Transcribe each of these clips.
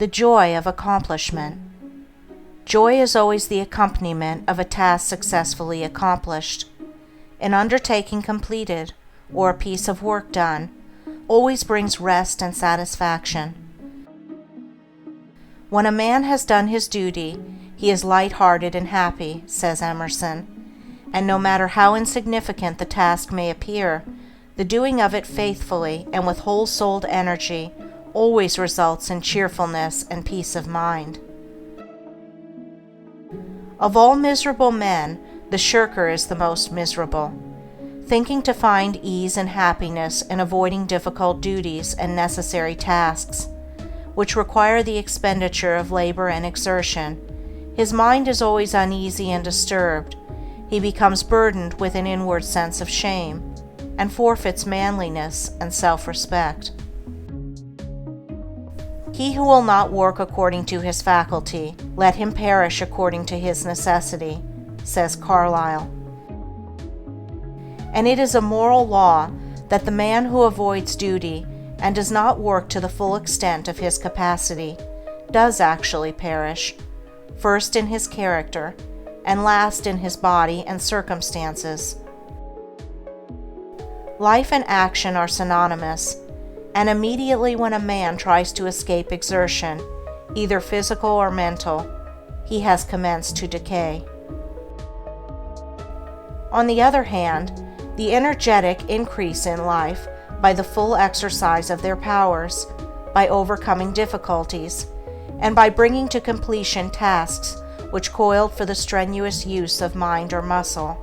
The joy of accomplishment. Joy is always the accompaniment of a task successfully accomplished. An undertaking completed, or a piece of work done, always brings rest and satisfaction. When a man has done his duty, he is light-hearted and happy, says Emerson, and no matter how insignificant the task may appear, the doing of it faithfully and with whole-souled energy always results in cheerfulness and peace of mind. Of all miserable men, the shirker is the most miserable, thinking to find ease and happiness in avoiding difficult duties and necessary tasks, which require the expenditure of labor and exertion. His mind is always uneasy and disturbed. He becomes burdened with an inward sense of shame, and forfeits manliness and self-respect. He who will not work according to his faculty, let him perish according to his necessity, says Carlyle. And it is a moral law that the man who avoids duty and does not work to the full extent of his capacity does actually perish, first in his character, and last in his body and circumstances. Life and action are synonymous, and immediately when a man tries to escape exertion, either physical or mental, he has commenced to decay. On the other hand, the energetic increase in life by the full exercise of their powers, by overcoming difficulties, and by bringing to completion tasks which called for the strenuous use of mind or muscle.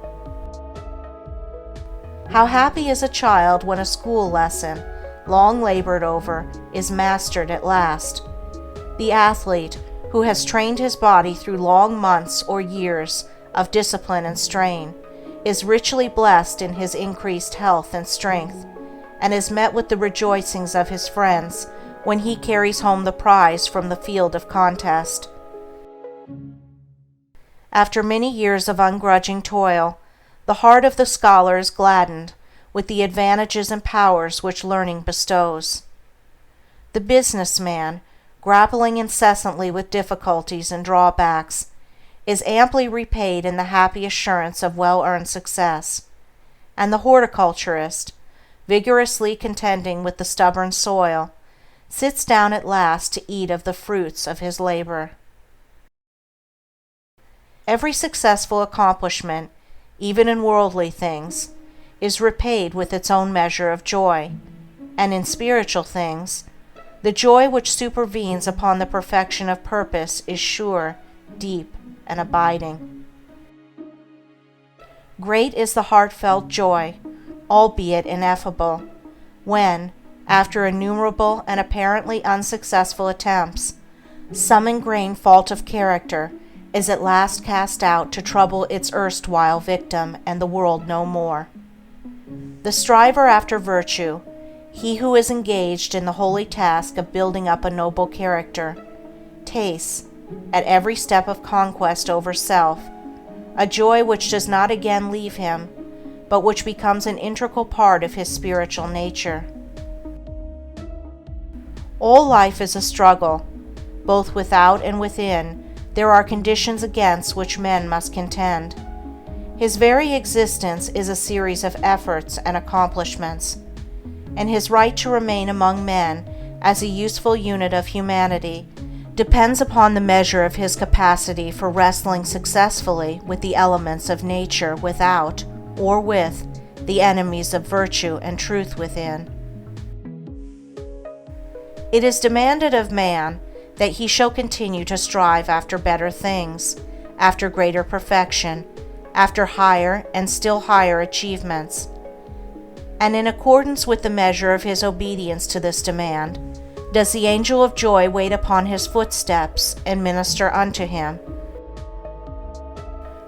How happy is a child when a school lesson, long labored over, is mastered at last. The athlete, who has trained his body through long months or years of discipline and strain, is richly blessed in his increased health and strength, and is met with the rejoicings of his friends when he carries home the prize from the field of contest. After many years of ungrudging toil, the heart of the scholar is gladdened with the advantages and powers which learning bestows. The businessman, grappling incessantly with difficulties and drawbacks, is amply repaid in the happy assurance of well-earned success, and the horticulturist, vigorously contending with the stubborn soil, sits down at last to eat of the fruits of his labor. Every successful accomplishment, even in worldly things, is repaid with its own measure of joy, and in spiritual things, the joy which supervenes upon the perfection of purpose is sure, deep, and abiding. Great is the heartfelt joy, albeit ineffable, when, after innumerable and apparently unsuccessful attempts, some ingrained fault of character is at last cast out to trouble its erstwhile victim and the world no more. The striver after virtue, he who is engaged in the holy task of building up a noble character, tastes, at every step of conquest over self, a joy which does not again leave him, but which becomes an integral part of his spiritual nature. All life is a struggle. Both without and within, there are conditions against which men must contend. His very existence is a series of efforts and accomplishments, and his right to remain among men as a useful unit of humanity depends upon the measure of his capacity for wrestling successfully with the elements of nature without, or with, the enemies of virtue and truth within. It is demanded of man that he shall continue to strive after better things, after greater perfection, after higher and still higher achievements. And in accordance with the measure of his obedience to this demand, does the angel of joy wait upon his footsteps and minister unto him.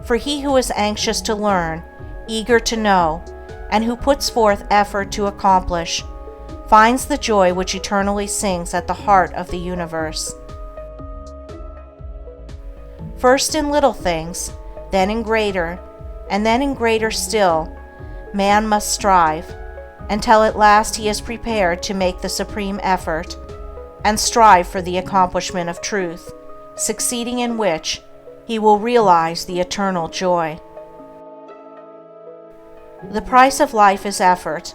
For he who is anxious to learn, eager to know, and who puts forth effort to accomplish, finds the joy which eternally sings at the heart of the universe. First in little things, then in greater, and then in greater still, man must strive, until at last he is prepared to make the supreme effort, and strive for the accomplishment of truth, succeeding in which he will realize the eternal joy. The price of life is effort.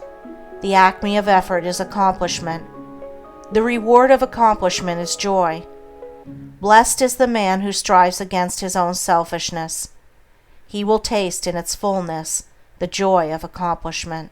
The acme of effort is accomplishment. The reward of accomplishment is joy. Blessed is the man who strives against his own selfishness. He will taste in its fullness the joy of accomplishment.